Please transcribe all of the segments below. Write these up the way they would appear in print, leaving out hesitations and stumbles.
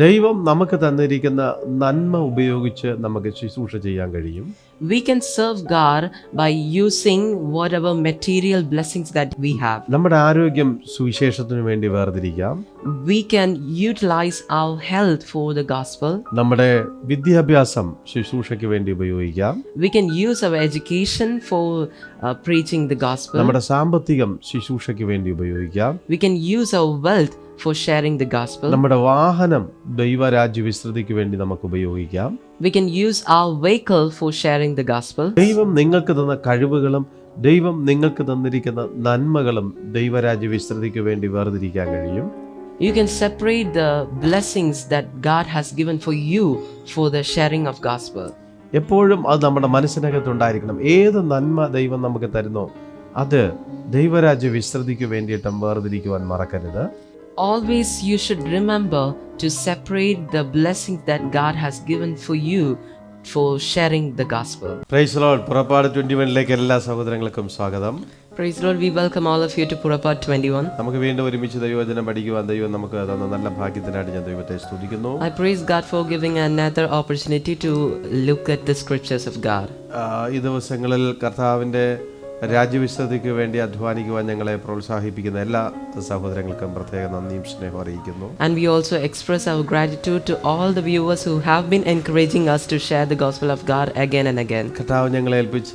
ദൈവം നമുക്ക് തന്നിരിക്കുന്ന നന്മ ഉപയോഗിച്ച് നമുക്ക് ശുശ്രൂഷ ചെയ്യാൻ കഴിയും. We can serve God by using whatever material blessings that we have. നമ്മുടെ ആരോഗ്യം സുവിശേഷത്തിന് വേണ്ടി വേർതിരിക്കാം. We can utilize our health for the gospel. നമ്മുടെ വിദ്യാഭ്യാസം ശുശ്രൂഷയ്ക്ക് വേണ്ടി ഉപയോഗിക്കാം. We can use our education for preaching the gospel. നമ്മുടെ സാമ്പത്തികം ശുശ്രൂഷയ്ക്ക് വേണ്ടി ഉപയോഗിക്കാം. We can use our wealth for sharing the gospel. നമ്മുടെ വാഹനം ദൈവരാജ്യ വിസ്തൃതിക്ക് വേണ്ടി നമുക്ക് ഉപയോഗിക്കാം. We can use our vehicle for sharing the gospel. ദൈവം നിങ്ങൾക്ക് തന്ന കഴിവുകളും ദൈവം നിങ്ങൾക്ക് തന്നിരിക്കുന്ന നന്മകളും ദൈവരാജ്യ വിസ്തൃതിക്ക് വേണ്ടി വേർതിരിക്കാൻ കഴിയും. You can separate the blessings that God has given for you for the sharing of gospel. എപ്പോഴും അത് നമ്മുടെ മനസ്സിനകത്തുണ്ടായിരിക്കണം. ഏത് നന്മ ദൈവം നമുക്ക് തരുന്നോ അത് ദൈവരാജ്യ വിസ്തൃതിക്ക് വേണ്ടിയിട്ട് വേർതിരിക്കുവാൻ മറക്കരുത്. Always you should remember to separate the blessings that God has given for you for sharing the gospel. Praise the Lord. പുറപ്പാട് 21 എല്ലാ സഹോദരങ്ങൾക്കും സ്വാഗതം. Praise the Lord. We welcome all of you to Purapad 21. നമുക്ക് വീണ്ടും ഒരുമിച്ച് ദൈവവചനം പഠിക്കുവാൻ ദൈവം നമുക്ക് തന്ന നല്ല ഭാഗ്യത്തിനായിട്ട് ഞാൻ ദൈവത്തെ സ്തുതിക്കുന്നു. I praise God for giving another opportunity to look at the scriptures of God. ഈ ദിവസങ്ങളിൽ കർത്താവിൻ്റെ രാജ്യവിസ്തൃതിക്ക് വേണ്ടി അധ്വാനിക്കുവാൻ ഞങ്ങളെ പ്രോത്സാഹിപ്പിക്കുന്ന എല്ലാ സഹോദരങ്ങൾക്കും പ്രത്യേക നന്ദിയും സ്നേഹവും അറിയിക്കുന്നു. And we also express our gratitude to all the viewers who have been encouraging us to share the gospel of God again and again. കർത്താവ് ഞങ്ങളെ ഏൽപ്പിച്ച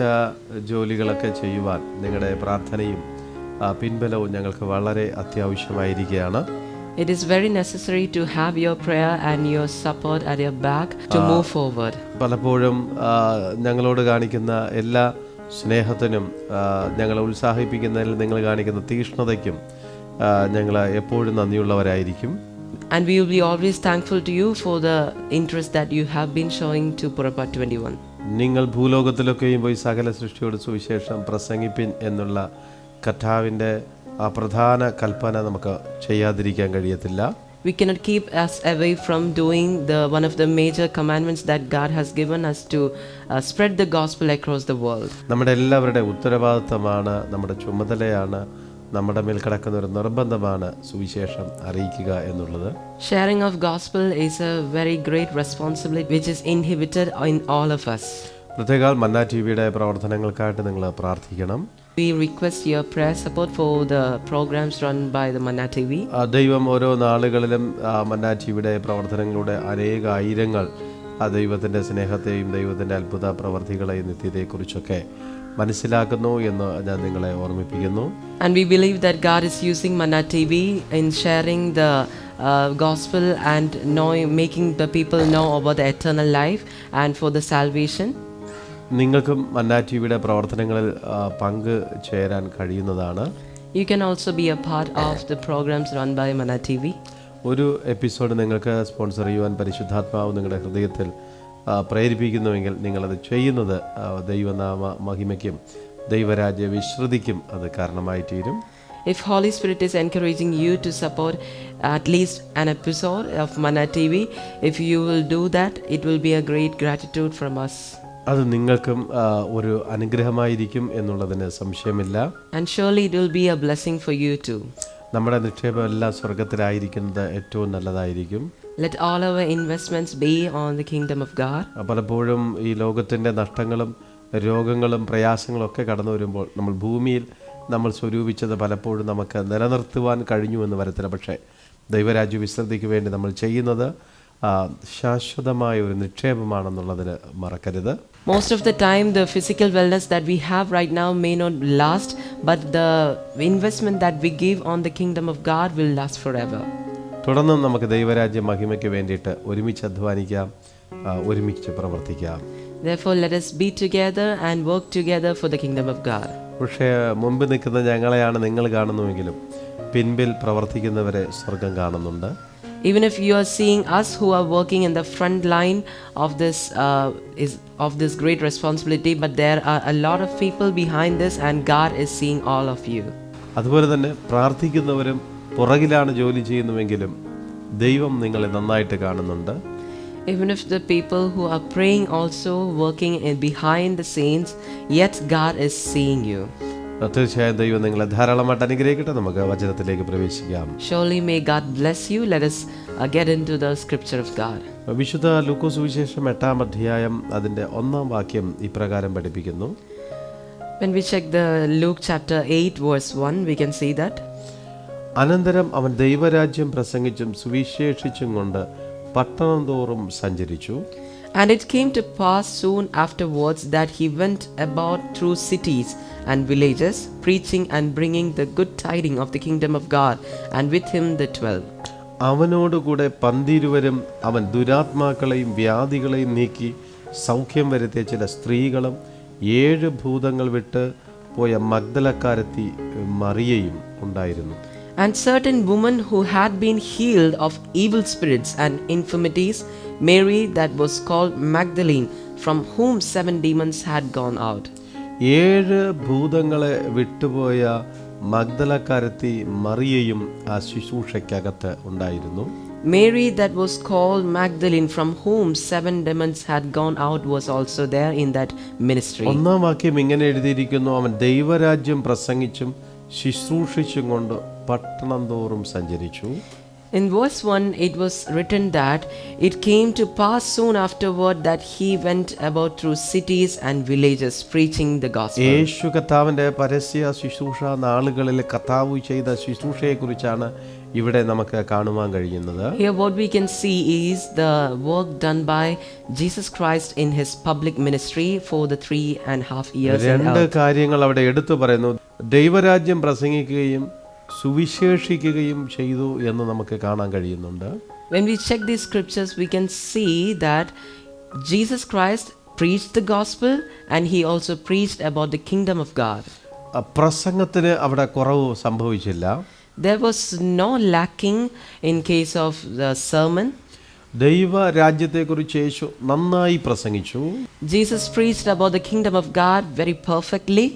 ജോലികളൊക്കെ ചെയ്യുവാൻ നിങ്ങളുടെ പ്രാർത്ഥനയും പിൻബലവും ഞങ്ങൾക്ക് വളരെ അത്യാവശ്യമായിരിക്കുകയാണ്. It is very necessary to have your prayer and your support at your back to move forward. പലപ്പോഴും ഞങ്ങളോട് കാണിക്കുന്ന എല്ലാ സ്നേഹത്തിനും ഞങ്ങളെ ഉത്സാഹിപ്പിക്കുന്നതിൽ നിങ്ങൾ കാണിക്കുന്ന തീക്ഷ്ണതയ്ക്കും ഞങ്ങൾ എപ്പോഴും നന്ദിയുള്ളവരായിരിക്കും. And we will be always thankful to you for the interest that you have been showing to Purapad 21. നിങ്ങൾ ഭൂലോകത്തിലൊക്കെയും പോയി സകല സൃഷ്ടിയോട് സുവിശേഷം പ്രസംഗിപ്പിൻ എന്നുള്ള കർത്താവിൻ്റെ ആ പ്രധാന കൽപ്പന നമുക്ക് ചെയ്യാതിരിക്കാൻ കഴിയത്തില്ല. We cannot keep us away from doing one of the major commandments that God has given us to spread the gospel across the world. നമ്മുടെ എല്ലാവരുടെ ഉത്തരവാദിത്തമാണ്, നമ്മുടെ ചുമതലയാണ്, നമ്മുടെ മേൽ കിടക്കുന്ന ഒരു നിർബന്ധമാണ് സുവിശേഷം അറിയിക്കുക എന്നുള്ളത്. Sharing of gospel is a very great responsibility which is inhibited in all of us. പ്രത്യേകം മന്ന ടിവിയുടെ പ്രവർത്തനങ്ങൾക്കായിട്ട് നിങ്ങൾ പ്രാർത്ഥിക്കണം. We request your prayer support for the programs run by the Manna TV. ദൈവം ഓരോ നാളുകളിലും മന്ന ടിവിയുടെ പ്രവർത്തനങ്ങളുടെ അനേക ആയിരങ്ങൾ ദൈവത്തിൻ്റെ സ്നേഹത്തെയും ദൈവത്തിൻ്റെ അത്ഭുത പ്രവർത്തികളെയും നിത്യതയെക്കുറിച്ചൊക്കെ മനസ്സിലാക്കുന്നു എന്ന് ഞാൻ നിങ്ങളെ ഓർമ്മിപ്പിക്കുന്നു. And we believe that God is using Manna TV in sharing the gospel and making the people know about the eternal life and for the salvation. നിങ്ങൾക്കും മന്ന ടിവിയുടെ പ്രവർത്തനങ്ങളിൽ പങ്ക് ചേരാൻ കഴിയുന്നതാണ്. You can also be a part of the programs run by Manna TV. ഒരു episode നിങ്ങൾക്ക് sponsor ചെയ്യുവാൻ പരിശുദ്ധാത്മാവ് നിങ്ങളുടെ ഹൃദയത്തിൽ പ്രേരിപ്പിക്കുന്നുവെങ്കിൽ നിങ്ങളത് ചെയ്യുന്നത് ദൈവനാമ മഹിമയ്ക്കും ദൈവരാജ്യ വിശ്രുതിക്കും അത് കാരണമായി തീരും. If Holy Spirit is encouraging you to support at least an episode of Manna TV, if you will do that, it will be a great gratitude from us. അത് നിങ്ങൾക്കും ഒരു അനുഗ്രഹമായിരിക്കും എന്നുള്ളതിന് സംശയമില്ല. And surely it will be a blessing for you too. നമ്മുടെ നിക്ഷേപം എല്ലാം സ്വർഗത്തിലായിരിക്കുന്നത് ഏറ്റവും നല്ലതായിരിക്കും. Let all our investments be on the kingdom of God. പലപ്പോഴും ഈ ലോകത്തിൻ്റെ നഷ്ടങ്ങളും രോഗങ്ങളും പ്രയാസങ്ങളും ഒക്കെ കടന്നു വരുമ്പോൾ നമ്മൾ ഭൂമിയിൽ നമ്മൾ സ്വരൂപിച്ചത് പലപ്പോഴും നമുക്ക് നിലനിർത്തുവാൻ കഴിഞ്ഞു എന്ന് വരത്തില്ല. പക്ഷേ ദൈവരാജ്യ വിസ്തൃതിക്ക് വേണ്ടി നമ്മൾ ചെയ്യുന്നത് ശാശ്വതമായ ഒരു നിക്ഷേപമാണെന്നുള്ളതിന് മറക്കരുത്. Most of the time the physical wellness that we have right now may not last, but the investment that we give on the kingdom of God will last forever. തുടർന്നും നമുക്ക് ദൈവരാജ്യ മഹിമയ്ക്ക് വേണ്ടിയിട്ട് ഒരുമിച്ച് അധ്വാനിക്കാം, ഒരുമിച്ച് പ്രവർത്തിക്കാം. Therefore let us be together and work together for the kingdom of God. പക്ഷേ മുൻപ് നിൽക്കുന്ന ഞങ്ങളെയാണ് നിങ്ങൾ കാണുന്നുവെങ്കിലും പിൻപിൽ പ്രവർത്തിക്കുന്നവരെ സ്വർഗം കാണുന്നുണ്ട്. Even if you are seeing us who are working in the front line of this great responsibility, but there are a lot of people behind this and God is seeing all of you. അതുപോലെ തന്നെ പ്രാർത്ഥിക്കുന്നവരും പുറകിലാണ് ജോലി ചെയ്യുന്നുവെങ്കിലും ദൈവം നിങ്ങളെ നന്നായിട്ട് കാണുന്നുണ്ട്. Even if the people who are praying also working behind the scenes, yet God is seeing you. തീർച്ചയായും ദൈവം നിങ്ങളെ ധാരാളമായിട്ട് അനുഗ്രഹിക്കട്ടെ. നമുക്ക് വചനത്തിലേക്ക് പ്രവേശിക്കാം. Surely may God bless you. Let us get into the scripture of God. വിശുദ്ധ ലൂക്കോസ് സുവിശേഷം 8-ാം അധ്യായം അതിൻ്റെ 1-ാം വാക്യം ഇപ്രകാരം പഠിപ്പിക്കുന്നു. When we check the Luke chapter 8 verse 1, we can see that. അനന്തരം അവൻ ദൈവരാജ്യം പ്രസംഗിച്ചും സുവിശേഷിച്ചും കൊണ്ട് പട്ടണം തോറും സഞ്ചരിച്ചു. And it came to pass soon afterwards that he went about through cities and villages, preaching and bringing the good tidings of the kingdom of God, and with him the 12. അവനോടുകൂടെ 12 അവൻ ദുരാത്മാക്കളെയും വ്യാധികളെയും നീക്കി സൗഖ്യം വരുത്തിയ ചില സ്ത്രീകളും 7 ഭൂതങ്ങൾ വിട്ട് പോയ മഗ്ദലക്കാരത്തി മറിയയും ഉണ്ടായിരുന്നു. And certain women who had been healed of evil spirits and infirmities, Mary that was called Magdalene, from whom 7 demons had gone out. 7 ഭൂതങ്ങളെ വിട്ടുപോയ മഗ്ദലക്കാരത്തി മറിയയും ആ ശുശ്രൂഷയ്ക്കകത്ത് ഉണ്ടായിരുന്നു. Mary that was called Magdalene, from whom 7 demons had gone out, was also there in that ministry. 1-ാം വാക്യം ഇങ്ങനെ എഴുതിയിരിക്കുന്നു, അവൻ ദൈവരാജ്യം പ്രസംഗിച്ചും ശുശ്രൂഷിച്ചും കൊണ്ട് പട്ടണം തോറും സഞ്ചരിച്ചു. In verse 1 it was written that it came to pass soon afterward that he went about through cities and villages preaching the gospel. യേശു കർത്താവിൻ്റെ പരസ്യ ശുശ്രൂഷ നാളുകളിൽ കർത്താവ് ചെയ്ത ശുശ്രൂഷയെക്കുറിച്ചാണ് ഇവിടെ നമുക്ക് കാണുവാൻ കഴിയുന്നത്. Here what we can see is the work done by Jesus Christ in his public ministry for the 3.5 years. 2 കാര്യങ്ങൾ അവിടെ എടുത്തു പറയുന്നു. ദൈവരാജ്യം പ്രസംഗിക്കുകയും സുവിശേഷിക്കുകയും ചെയ്തു എന്ന് നമുക്ക് കാണാൻ കഴിയുന്നുണ്ട്. When we check these scriptures, we can see that Jesus Christ preached the gospel and he also preached about the kingdom of God. പ്രസംഗത്തിന് അവിടെ കുറവ് സംഭവിച്ചില്ല. There was no lacking in case of the sermon. ദൈവരാജ്യത്തെക്കുറിച്ച് യേശു നന്നായി പ്രസംഗിച്ചു. Jesus preached about the kingdom of God very perfectly.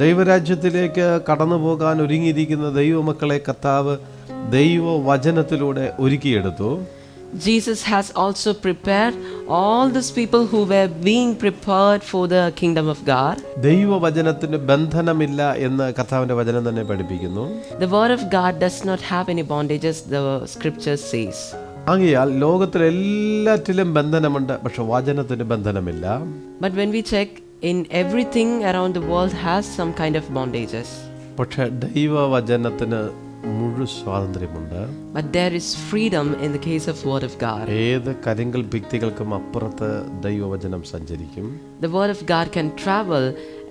ദൈവരാജ്യത്തിലേക്ക് കടന്നു പോകാൻ ഒരുങ്ങിയിരിക്കുന്ന ദൈവമക്കളെ കർത്താവ് ദൈവവചനത്തിലൂടെ ഒരുക്കിയെടുത്തു. Jesus has also prepared all these people who were being prepared for the kingdom of God. ദൈവവചനത്തിന് ബന്ധനമില്ല എന്ന് കർത്താവിന്റെ വചനം തന്നെ പഠിപ്പിക്കുന്നു. The word of God does not have any bondages, the scripture says. ആകയാൽ ലോകത്തിൽ എല്ലാറ്റിലും ബന്ധനമുണ്ട്, പക്ഷെ വചനത്തിന് ബന്ധനമില്ല. But when we check, in everything around the world has some kind of bondages. പക്ഷെ ദൈവവചനത്തിന് മുഴു സ്വാതന്ത്ര്യമുണ്ട്. But there is freedom in the case of word of God. ഏത് കരിങ്കൽ ഭിത്തികൾക്കും അപ്പുറത്ത് ദൈവവചനം സഞ്ചരിക്കും. The word of God can travel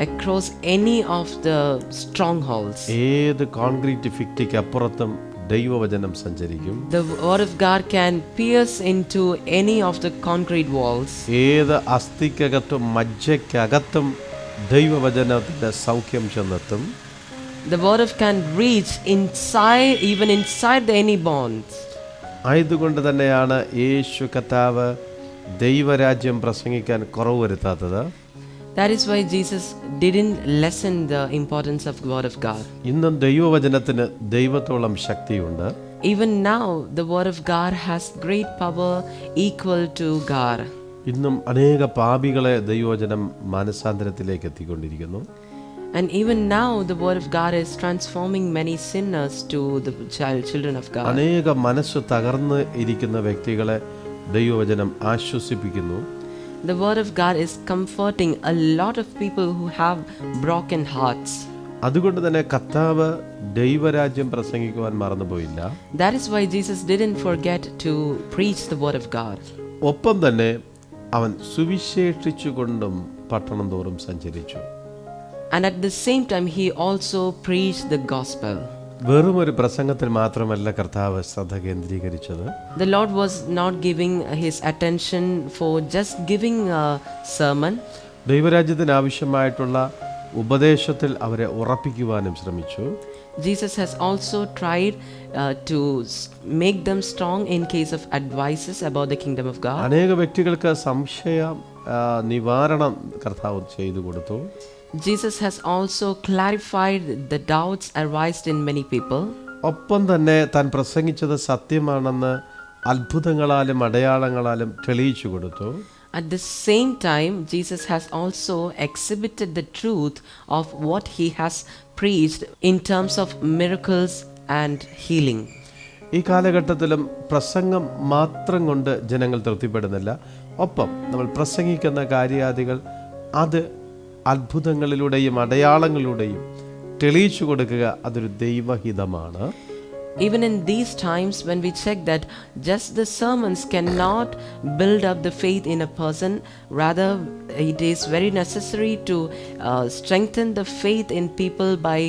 across any of the strongholds. ഏത് കോൺക്രീറ്റ് ഭിത്തിക്ക് അപ്പുറത്തും ദൈവവചനം സഞ്ചരിക്കും. The word of God can pierce into any of the concrete walls. ഏത് അസ്ഥിക്കകത്തും മജ്ജയ്ക്കകത്തും ദൈവവചനത്തിന്റെ സൗഖ്യം ചെന്നെത്തും. The word of can reach inside, even inside any bonds. ആയതുകൊണ്ട് തന്നെയാണ് യേശു കർത്താവ് ദൈവരാജ്യം പ്രസംഗിക്കാൻ കുറവ് വരുത്താത്തത്. That is why Jesus didn't lessen the importance of the word of God. ഇന്നും ദൈവവചനത്തിന് ദൈവത്തോളം ശക്തിയുണ്ട്. Even now the word of God has great power equal to God. ഇന്നും അനേക പാപികളെ ദൈവവചനം മാനസാന്തരത്തിലേക്ക് എത്തിക്കൊണ്ടിരിക്കുന്നു. And even now the word of God is transforming many sinners to the children of God. അനേക മനസ്സ് തകർന്ന് ഇരിക്കുന്ന വ്യക്തികളെ ദൈവവചനം ആശ്വസിപ്പിക്കുന്നു. The word of God is comforting a lot of people who have broken hearts. അതുകൊണ്ട് തന്നെ കർത്താവ് ദൈവരാജ്യം പ്രസംഗിക്കുവാൻ മറന്നുപോയില്ല. That is why Jesus didn't forget to preach the word of God. ഒപ്പം തന്നെ അവൻ സുവിശേഷിച്ചുകൊണ്ടും പട്ടണം തോറും സഞ്ചരിച്ചു. And at the same time he also preached the gospel. വെറും ഒരു പ്രസംഗത്തിൽ മാത്രമല്ല കർത്താവ് ശ്രദ്ധ കേന്ദ്രീകരിച്ചത്. The Lord was not giving his attention for just giving a sermon. ദൈവരാജ്യത്തിന് ആവശ്യമായിട്ടുള്ള ഉപദേശത്തിൽ അവരെ ഉറപ്പിക്കുവാനും ശ്രമിച്ചു. Jesus has also tried to make them strong in case of advices about the kingdom of God. അനേക വ്യക്തികൾക്ക് സംശയ നിവാരണം കർത്താവ് ചെയ്തു കൊടുത്തു. Jesus has also clarified the doubts arised in many people. ഒപ്പം തന്നെ താൻ പ്രസംഗിച്ചത് സത്യമാണെന്ന് അത്ഭുതങ്ങളാലും അടയാളങ്ങളാലും തെളിയിച്ചു കൊടുത്തു. At the same time, Jesus has also exhibited the truth of what he has preached in terms of miracles and healing. ഈ കാലഘട്ടത്തിലും പ്രസംഗം മാത്രം കൊണ്ട് ജനങ്ങൾ തൃപ്തിപ്പെടുന്നില്ല. ഒപ്പം നമ്മൾ പ്രസംഗിക്കുന്ന കാര്യാദികൾ അത് അത്ഭുതങ്ങളിലൂടെയും അടയാളങ്ങളിലൂടെയും തെളിയിച്ചു കൊടുക്കുക, അതൊരു ദൈവഹിതമാണ്. Even in these times when we check that just the sermons cannot build up the faith in a person, rather it is very necessary to strengthen the faith in people by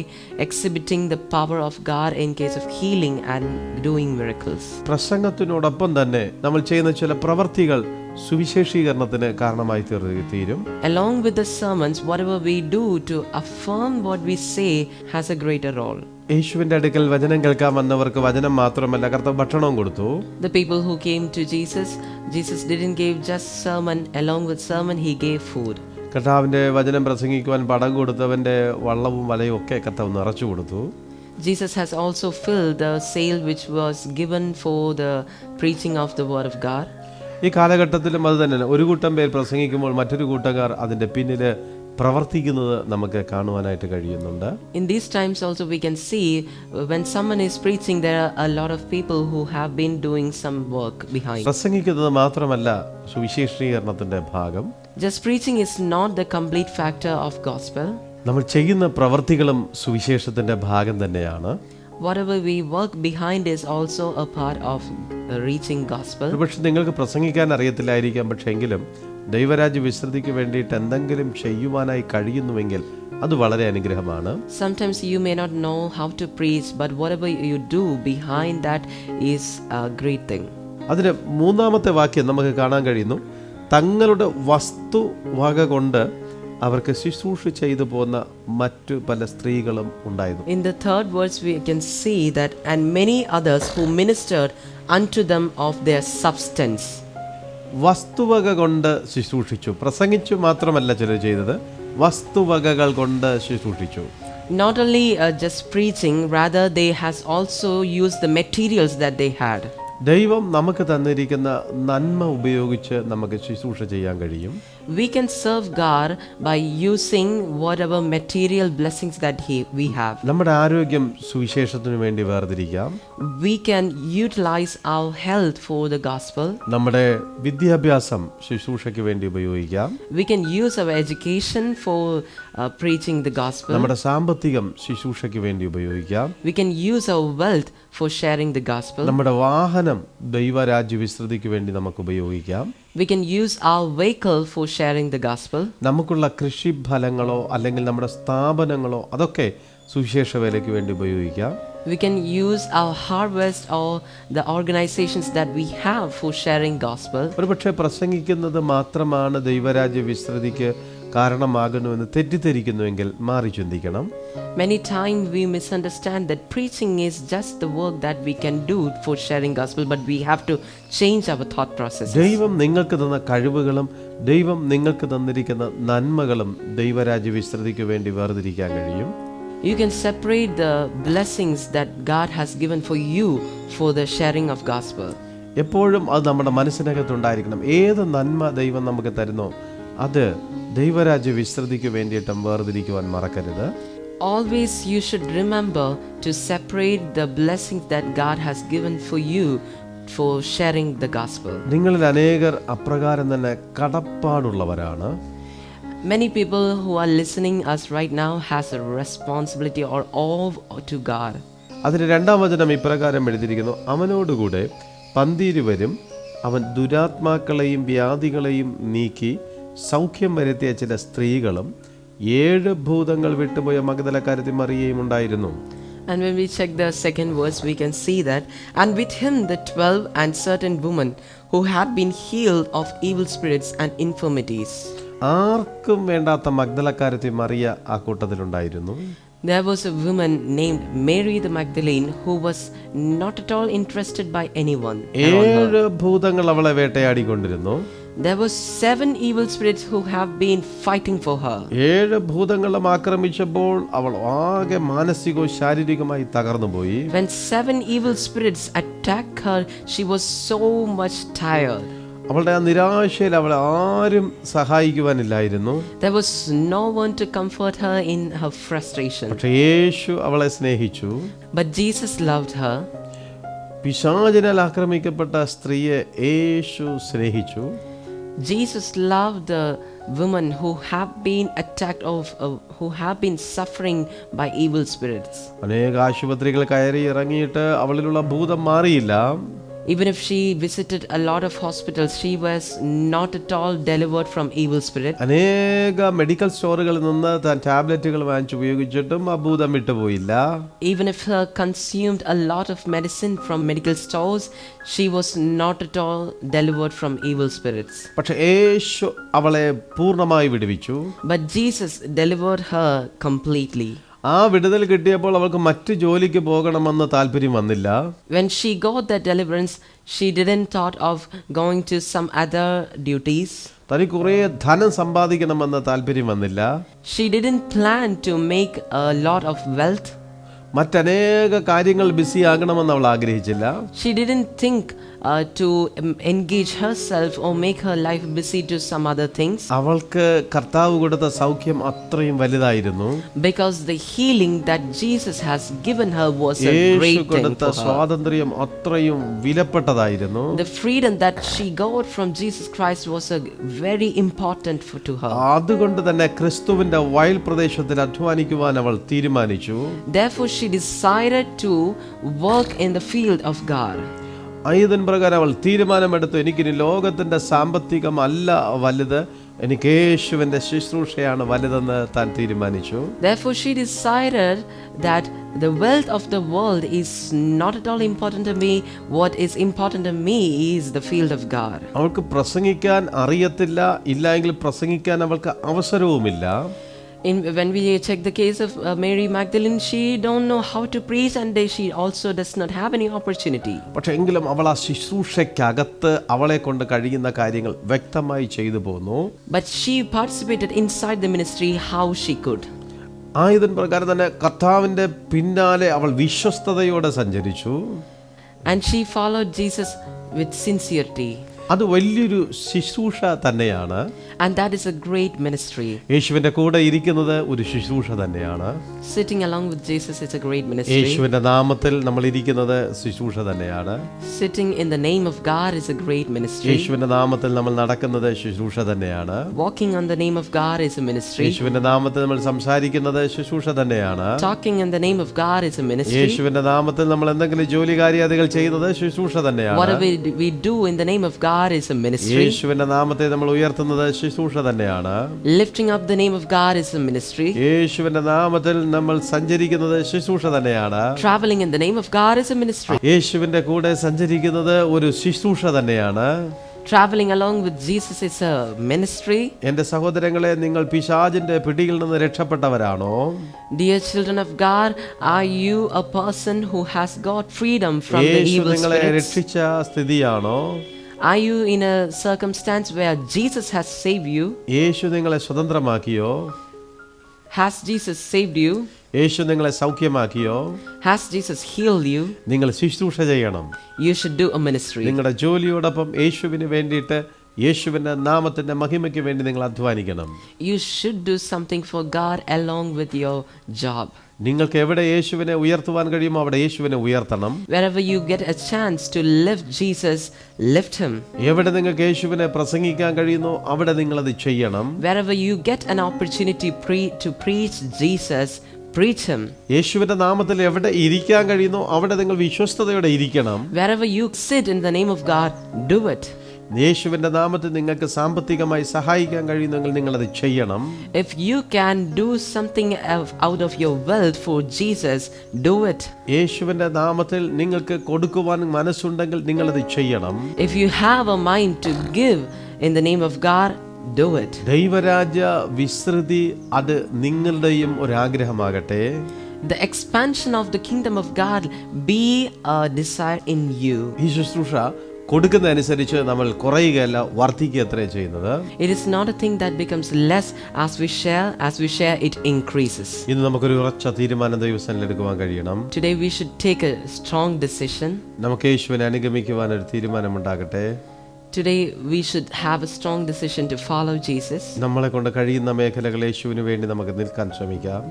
exhibiting the power of God in case of healing and doing miracles. പ്രസംഗത്തിനോടൊപ്പം തന്നെ നമ്മൾ ചെയ്യുന്ന ചില പ്രവൃത്തികൾ സുവിശേഷീകരണത്തിന് കാരണമായി തീരും. Along with the sermons, whatever we do to affirm what we say has a greater role. യേശുവിന്റെ അടുക്കൽ വചനം കേൾക്കാൻ വന്നവർക്ക് വചനം മാത്രമല്ല, കർത്താവ് ഭക്ഷണവും കൊടുത്തു. The people who came to Jesus didn't give just sermon. Along with sermon, he gave food. കർത്താവിന്റെ വചനം പ്രസംഗിക്കുവാൻ പടം കൊടുത്തവന്റെ വള്ളവും വലയും ഒക്കെ കർത്താവ് നിറച്ചു കൊടുത്തു. Jesus has also filled the sail which was given for the preaching of the word of God. ഈ കാലഘട്ടത്തിലും അത് തന്നെയാണ്. ഒരു കൂട്ടം പേർ പ്രസംഗിക്കുമ്പോൾ മറ്റൊരു കൂട്ടക്കാർ അതിന്റെ പിന്നിൽ പ്രവർത്തിക്കുന്നത് നമുക്ക് കാണുവാനായിട്ട് കഴിയുന്നുണ്ട്. In these times also we can see when someone is preaching, there are a lot of people who have been doing some work behind. പ്രസംഗിക്കുന്നത് മാത്രമല്ല സുവിശേഷീകരണത്തിന്റെ ഭാഗം. Just preaching is not the complete factor of gospel. നമ്മൾ ചെയ്യുന്ന പ്രവർത്തികളും സുവിശേഷത്തിന്റെ ഭാഗം തന്നെയാണ്. Whatever we work behind is also a part of reaching gospel. പക്ഷെ നിങ്ങൾക്ക് പ്രസംഗിക്കാൻ അറിയത്തില്ലായിരിക്കാം, പക്ഷെ എങ്കിലും ദൈവരാജ്യ വിസ്തൃതിക്ക് വേണ്ടിയിട്ട് എന്തെങ്കിലും ചെയ്യുവാനായി കഴിയുന്നുവെങ്കിൽ അത് വളരെ അനുഗ്രഹമാണ്. Sometimes you may not know how to preach, but whatever you do behind that is a great thing. അതിന് മൂന്നാമത്തെ വാക്യം നമുക്ക് കാണാൻ കഴിയുന്നു. തങ്ങളുടെ വസ്തുവക കൊണ്ട് അവർക്ക് ശുശ്രൂഷ ചെയ്തു പോന്ന മറ്റു പല സ്ത്രീകളും ഉണ്ടായിരുന്നു. In the third verse we can see that and many others who ministered unto them of their substance. വസ്തുവക കൊണ്ട് ശുശ്രൂഷിച്ചു. പ്രസംഗിച്ചു മാത്രമല്ല ചിലർ ചെയ്തത്, വസ്തുവകകൾ കൊണ്ട് ശുശ്രൂഷിച്ചു. Not only just preaching, rather they has also used the materials that they had. ദൈവം നമുക്ക് തന്നിരിക്കുന്ന നന്മ ഉപയോഗിച്ച് നമുക്ക് ശുശ്രൂഷ ചെയ്യാൻ കഴിയും. We can serve God by using whatever material blessings that we have. നമ്മുടെ ആരോഗ്യം സുവിശേഷത്തിനു വേണ്ടി വേർതിരിക്കാം. We can utilize our health for the gospel. നമ്മുടെ വിദ്യാഭ്യാസം ശുശ്രൂഷയ്ക്ക് വേണ്ടി ഉപയോഗിക്കാം. We can use our education for preaching the gospel. നമ്മുടെ സാമ്പത്തികം ശുശ്രൂഷയ്ക്ക് വേണ്ടി ഉപയോഗിക്കാം. We can use our wealth for sharing the gospel. നമ്മുടെ വാഹനം ദൈവരാജ്യ വിസ്തൃതിക്ക് വേണ്ടി നമുക്ക് ഉപയോഗിക്കാം. We can use our vehicle for sharing the gospel. നമുക്കുള്ള കൃഷിഫലങ്ങളോ അല്ലെങ്കിൽ നമ്മുടെ സ്ഥാപനങ്ങളോ അതൊക്കെ സുവിശേഷ വേലയ്ക്ക് വേണ്ടി ഉപയോഗിക്കാം. We can use our harvest or the organizations that we have for sharing gospel. ഒരുപക്ഷെ പ്രസംഗിക്കുന്നത് മാത്രമാണ് ദൈവരാജ്യ വിസ്തൃതിക്ക് കാരണമാകുന്നുവെന്ന് തെറ്റിദ്ധരിക്കുന്നുവെങ്കിൽ മാറി ചിന്തിക്കണം. Many times we misunderstand that preaching is just the work that we can do for sharing gospel, but we have to change our thought processes. ദൈവം നിങ്ങൾക്ക് തന്ന കഴിവുകളും ദൈവം നിങ്ങൾക്ക് തന്നിരിക്കുന്ന നന്മകളും ദൈവരാജ്യ വിസ്തൃതിക്ക് വേണ്ടി വേർതിരിക്കാൻ കഴിയും. You can separate the blessings that God has given for you for the sharing of gospel. എപ്പോഴും അത് നമ്മുടെ മനസ്സിനകത്തുണ്ടായിരിക്കണം. ഏത് നന്മ ദൈവം നമുക്ക് തരുന്നോ അത് ദൈവരാജ്യ വിസ്തൃതിക്ക് വേണ്ടിയിട്ടും വേർതിരിക്കുവാൻ മറക്കരുത്. Always you should remember to separate the blessings that God has given for you for sharing the gospel. നിങ്ങളിൽ അനേകർ അപ്രകാരം തന്നെ കടപ്പാടുള്ളവരാണ്. Many people who are listening us right now has a responsibility or awe to God. അതിന് രണ്ടാം വചനം ഇപ്രകാരം എഴുതിയിരിക്കുന്നു, അവനോടുകൂടെ പന്തിരുവരും അവൻ ദുരാത്മാക്കളെയും വ്യാധികളെയും നീക്കി സൗഖ്യം വരുത്തിയ ചില സ്ത്രീകളും 7 ഭൂതങ്ങൾ വിട്ടുപോയ മഗ്ദലക്കാരത്തി മറിയയും ഉണ്ടായിരുന്നു. And when we check the second verse, we can see that, and with him the 12 and certain women who had been healed of evil spirits and infirmities. ആർക്കും വേണ്ടാത്ത മഗ്ദലക്കാരത്തി മറിയ ആ കൂട്ടത്തിലുണ്ടായിരുന്നു. There was a woman named Mary the Magdalene who was not at all interested by anyone. 7 ഭൂതങ്ങൾ അവളെ വേട്ടയാടിക്കൊണ്ടിരുന്നു. There were 7 evil spirits who have been fighting for her. 7 ഭൂതങ്ങളും ആക്രമിച്ചപ്പോൾ അവൾ ആകെ മാനസികവും ശാരീരികമായി തകർന്നുപോയി. When 7 evil spirits attacked her, she was so much tired. അവളുടെ ആ നിരാശയിൽ അവളെ ആരും സഹായിക്കുവാനില്ലായിരുന്നു. There was no one to comfort her in her frustration. പക്ഷേ യേശു അവളെ സ്നേഹിച്ചു. But Jesus loved her. പിശാചിനാൽ ആക്രമിക്കപ്പെട്ട സ്ത്രീയെ യേശു സ്നേഹിച്ചു. Jesus loved the women who have been attacked who have been suffering by evil spirits. അനേക ആശുപത്രികൾ കയറി ഇറങ്ങിയിട്ട് അവളിലുള്ള ഭൂതം മാറിയില്ല. Even if she visited a lot of hospitals, she was not at all delivered from evil spirit. അനേക medical സ്റ്റോറുകളിൽ നിന്ന് താൻ ടാബ്ലറ്റുകൾ വാങ്ങിച്ച് ഉപയോഗിച്ചിട്ടും ആ ഭൂതം വിട്ടുപോയില്ല. Even if her consumed a lot of medicine from medical stores, she was not at all delivered from evil spirits. പക്ഷെ യേശു അവളെ പൂർണ്ണമായി വിടുവിച്ചു. But Jesus delivered her completely. ആ വിടുതൽ കിട്ടിയപ്പോൾ അവൾക്ക് മറ്റു ജോലിക്ക് പോകണമെന്ന് താല്പര്യം വന്നില്ല. When she got that deliverance, she didn't thought of going to some other duties. തനിക്ക് കുറേ ധനം സമ്പാദിക്കണമെന്ന് താല്പര്യം വന്നില്ല. She didn't plan to make a lot of wealth. മറ്റനേക കാര്യങ്ങൾ ബിസി ആകണമെന്ന് അവൾ ആഗ്രഹിച്ചില്ല. She didn't think to engage herself or make her life busy to some other things. അവൾക്ക് കർത്താവ് കൊടുത്ത സൗഖ്യം അത്രയും വലുതായിരുന്നു. Because the healing that Jesus has given her was a great thing കൊടുത്ത for her. സ്വാതന്ത്ര്യം അത്രയും വിലപ്പെട്ടതായിരുന്നു. The freedom that she got from Jesus Christ was a very important to her. അതുകൊണ്ട് തന്നെ ക്രിസ്തുവിന്റെ വയൽ പ്രദേശത്തിൽ അധ്വാനിക്കുവാൻ അവൾ തീരുമാനിച്ചു. Therefore she decided to work in the field of God. ആയതിൻ പ്രകാരം അവൾ തീരുമാനമെടുത്തു, എനിക്കിനി ലോകത്തിന്റെ സാമ്പത്തികമല്ല വലുത്, എനിക്ക് യേശുവിന്റെ ശുശ്രൂഷയാണ് വലുതെന്ന് താൻ തീരുമാനിച്ചു. Therefore she decided that the wealth of the world is not at all important to me. What is important to me is the field of God. അവൾക്ക് പ്രസംഗിക്കാൻ അറിയത്തില്ല, ഇല്ലെങ്കിൽ പ്രസംഗിക്കാൻ അവൾക്ക് അവസരവുമില്ല. When we check the case of Mary Magdalene, she don't know how to preach, and she also does not have any opportunity. പക്ഷെ എങ്കിലും അവൾ ആ ശുശ്രൂഷയ്ക്കകത്ത് അവളെ കൊണ്ട് കഴിയുന്ന കാര്യങ്ങൾ വ്യക്തമായി ചെയ്തു പോന്നു. But she participated inside the ministry how she could. ആയതിൻ പ്രകാരം തന്നെ കർത്താവിന്റെ പിന്നാലെ അവൾ വിശ്വസ്തയോടെ സഞ്ചരിച്ചു. And she followed Jesus with sincerity. അത് വലിയൊരു ശുശ്രൂഷ തന്നെയാണ്. And that is a great ministry. യേശുവിന്റെ കൂടെ ഇരിക്കുന്നത് ഒരു ശുശ്രൂഷ തന്നെയാണ്. Sitting along with Jesus is a great ministry. യേശുവിന്റെ നാമത്തിൽ നമ്മൾ ഇരിക്കുന്നത് ശുശ്രൂഷ തന്നെയാണ്. Sitting in the name of God is a great ministry. യേശുവിന്റെ നാമത്തിൽ നമ്മൾ നടക്കുന്നത് ശുശ്രൂഷ തന്നെയാണ്. Walking on the name of God is a ministry. യേശുവിന്റെ നാമത്തിൽ നമ്മൾ സംസാരിക്കുന്നത് ശുശ്രൂഷ തന്നെയാണ്. Talking in the name of God is a ministry. യേശുവിന്റെ നാമത്തിൽ നമ്മൾ എന്തെങ്കിലും ജോലി കാര്യാദികൾ ചെയ്യുന്നത് ശുശ്രൂഷ തന്നെയാണ്. Whatever we do in the name of God is a ministry. യേശുവിന്റെ നാമത്തെ നമ്മൾ ഉയർത്തുന്നത് ശുശ്രൂഷ തന്നെയാണ്. Lifting up the name of God is a ministry. യേശുവിന്റെ നാമത്തിൽ നമ്മൾ സഞ്ചരിക്കുന്നത് ശുശ്രൂഷ തന്നെയാണ്. Traveling in the name of God is a ministry. യേശുവിന്റെ കൂടെ സഞ്ചരിക്കുന്നത് ഒരു ശുശ്രൂഷ തന്നെയാണ്. Traveling along with Jesus is a ministry. എന്റെ സഹോദരങ്ങളെ, നിങ്ങൾ പിശാചിന്റെ പിടിയിൽ നിന്ന് രക്ഷപ്പെട്ടവരാണോ? Dear children of God, are you a person who has got freedom from the Yeshu evil നിങ്ങളെ spirits? രക്ഷിച്ച സ്ഥിതിയാണോ? Are you in a circumstance where Jesus has saved you? യേശു നിങ്ങളെ സ്വതന്ത്രമാക്കിയോ? Has Jesus saved you? യേശു നിങ്ങളെ സൗഖ്യമാക്കിയോ? Has Jesus healed you? നിങ്ങൾ ശുശ്രൂഷ ചെയ്യണം. You should do a ministry. നിങ്ങളുടെ ജോലിയോടൊപ്പം യേശുവിന് വേണ്ടിയിട്ട്, യേശുവിന്റെ നാമത്തിന്റെ മഹിമയ്ക്ക് വേണ്ടി നിങ്ങൾ അധ്വാനിക്കണം. You should do something for God along with your job. നിങ്ങൾക്ക് എവിടെ യേശുവിനെ ഉയർത്തുവാൻ കഴിയുമോ അവിടെ യേശുവിനെ ഉയർത്തണം. Wherever you get a chance to lift Jesus, lift him. എവിടെ നിങ്ങൾക്ക് യേശുവിനെ പ്രസംഗിക്കാൻ കഴിയുന്നോ അവിടെ നിങ്ങൾ അത് ചെയ്യണം. Wherever you get an opportunity to preach Jesus, preach him. യേശുവിന്റെ നാമത്തിൽ എവിടെ ഇരിക്കാൻ കഴിയുന്നോ അവിടെ നിങ്ങൾ വിശ്വസ്തയോടെ ഇരിക്കണം. Wherever you sit in the name of God, do it. യേശുവിന്റെ നാമത്തിൽ നിങ്ങൾക്ക് സാമ്പത്തികമായി സഹായിക്കാൻ കഴിയുന്നെങ്കിൽ നിങ്ങൾ അത് ചെയ്യണം. If you can do something out of your wealth for Jesus, do it. യേശുവിന്റെ നാമത്തിൽ നിങ്ങൾക്ക് കൊടുക്കുവാൻ മനസ്സുണ്ടെങ്കിൽ നിങ്ങൾ അത് ചെയ്യണം. If you have a mind to give in the name of God, do it. ദൈവരാജ്യ വിസ്തൃതി അത് നിങ്ങളുടെയും ഒരു ആഗ്രഹമാകട്ടെ. The expansion of the kingdom of God be a desire in you. ഈ ശുശ്രൂഷ കൊടുക്കുന്നതനുസരിച്ച് നമ്മൾ കുറയുകയല്ല, വർദ്ധിക്കുകയത്രേ ചെയ്യുന്നത്. It is not a thing that becomes less as we share it increases. ഇന്ന് നമുക്കൊരു ഉറച്ച തീരുമാനം ദൈവസന്നിധിയിൽ എടുക്കുവാൻ കഴിയണം. Today we should take a strong decision. നമുക്ക് യേശുവിനെ അനുഗമിക്കുവാൻ ഒരു തീരുമാനമുണ്ടാകട്ടെ. Today we should have a strong decision to follow Jesus. നമ്മളെ കൊണ്ട് കഴിയുന്ന മേഖലകൾ യേശുവിന് വേണ്ടി നമുക്ക് നിൽക്കാൻ ശ്രമിക്കാം.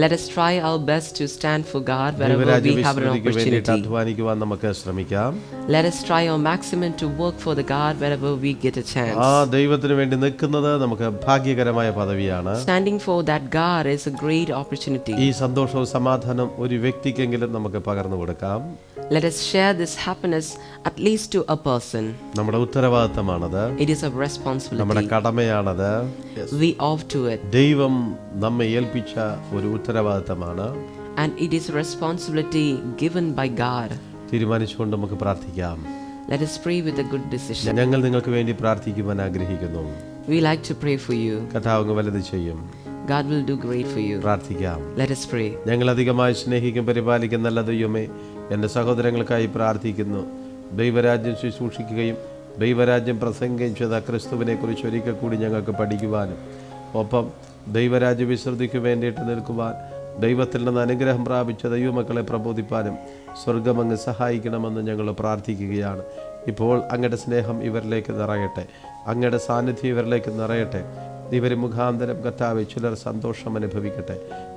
Let us try our best to stand for God wherever ദൈവരാജ്യ we have an വിസ്തൃതിക്ക് വേണ്ടിയിട്ട് opportunity. അധ്വാനിക്കുവാൻ നമുക്ക് ശ്രമിക്കാം. Let us try our maximum to work for the God wherever we get a chance. ആ ദൈവത്തിന് വേണ്ടി നിൽക്കുന്നത് നമുക്ക് ഭാഗ്യകരമായ പദവിയാണ്. Standing for that God is a great opportunity. ഈ സന്തോഷവും സമാധാനം ഒരു വ്യക്തിക്കെങ്കിലും നമുക്ക് പകർന്നു കൊടുക്കാം. Let us share this happiness at least to a person. നമ്മുടെ ഉത്തരവാദിത്തമാണത്. It is a നമ്മുടെ responsibility. കടമയാണത്. We ought to it. ദൈവം നമ്മെ ഏൽപ്പിച്ച ഒരു ഉത്തരവാദിത്തമാണ്. And it is a responsibility given by God. തീരുമാനിച്ചുകൊണ്ട് നമുക്ക് പ്രാർത്ഥിക്കാം. Let us pray with a good decision. ഞങ്ങൾ നിങ്ങൾക്ക് വേണ്ടി പ്രാർത്ഥിക്കുവാൻ ആഗ്രഹിക്കുന്നു. We like to pray for you. കർത്താവ് വലുത് ചെയ്യും. God will do great for you. പ്രാർത്ഥിക്കാം. Let us pray. ഞങ്ങൾ അധികമായി സ്നേഹിക്കും പരിപാലിക്കുന്ന നല്ല ദൈവമേ, എൻ്റെ സഹോദരങ്ങൾക്കായി പ്രാർത്ഥിക്കുന്നു. ദൈവരാജ്യം ശുശ്രൂഷിക്കുകയും ദൈവരാജ്യം പ്രസംഗിക്കുകയും ചെയ്ത ക്രിസ്തുവിനെ കുറിച്ച് ഒരിക്കൽ കൂടി ഞങ്ങൾക്ക് പഠിക്കുവാനും ഒപ്പം ദൈവരാജ്യ വിശ്രുതിക്ക് വേണ്ടിയിട്ട് നിൽക്കുവാൻ ദൈവത്തിൽ നിന്ന് അനുഗ്രഹം പ്രാപിച്ച ദൈവമക്കളെ പ്രബോധിപ്പാനും സ്വർഗമങ്ങ് സഹായിക്കണമെന്ന് ഞങ്ങൾ പ്രാർത്ഥിക്കുകയാണ്. ഇപ്പോൾ അങ്ങയുടെ സ്നേഹം ഇവരിലേക്ക് നിറയട്ടെ, അങ്ങയുടെ സാന്നിധ്യം ഇവരിലേക്ക് നിറയട്ടെ. ഇവർ മുഖാന്തരം കർത്താവേ ചിലർ സന്തോഷം അനുഭവിക്കട്ടെ,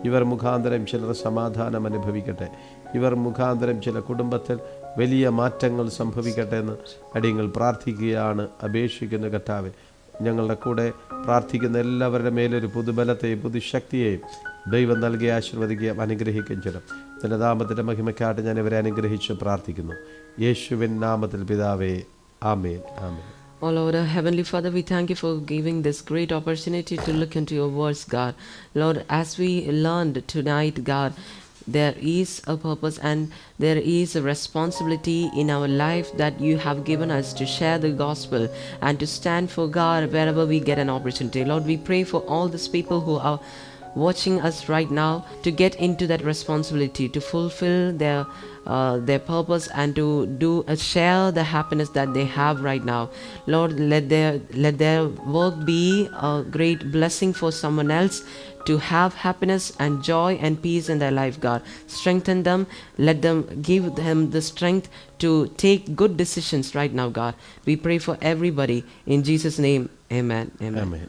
ഇവർ മുഖാന്തരം ചിലർ സമാധാനം അനുഭവിക്കട്ടെ, ഇവർ മുഖാന്തരം ചില കുടുംബത്തിൽ വലിയ മാറ്റങ്ങൾ സംഭവിക്കട്ടെ എന്ന് അടിയങ്ങൾ പ്രാർത്ഥിക്കുകയാണ്, അപേക്ഷിക്കുന്ന കർത്താവേ. ഞങ്ങളുടെ കൂടെ പ്രാർത്ഥിക്കുന്ന എല്ലാവരുടെ മേലൊരു പുതുബലത്തെയും പുതുശക്തിയെയും ദൈവം നൽകി ആശീർവദിക്കുകയും അനുഗ്രഹിക്കുകയും ചെയ്യണം. നിന്റെ നാമത്തിൻ്റെ മഹിമയ്ക്കായിട്ട് ഞാൻ ഇവരെ അനുഗ്രഹിച്ച് പ്രാർത്ഥിക്കുന്നു. യേശുവിൻ നാമത്തിൽ പിതാവേ, ആമേൻ, ആമേൻ. Oh Lord, our Heavenly Father, we thank you for giving this great opportunity to look into your words, God. Lord, as we learned tonight, God, there is a purpose and there is a responsibility in our life that you have given us to share the gospel and to stand for God wherever we get an opportunity. Lord, we pray for all these people who are watching us right now to get into that responsibility to fulfill their purpose and to share the happiness that they have right now. Lord, let their work be a great blessing for someone else to have happiness and joy and peace in their life, God. Strengthen them. Give them the strength to take good decisions right now, God. We pray for everybody in Jesus' name. Amen. Amen. Amen.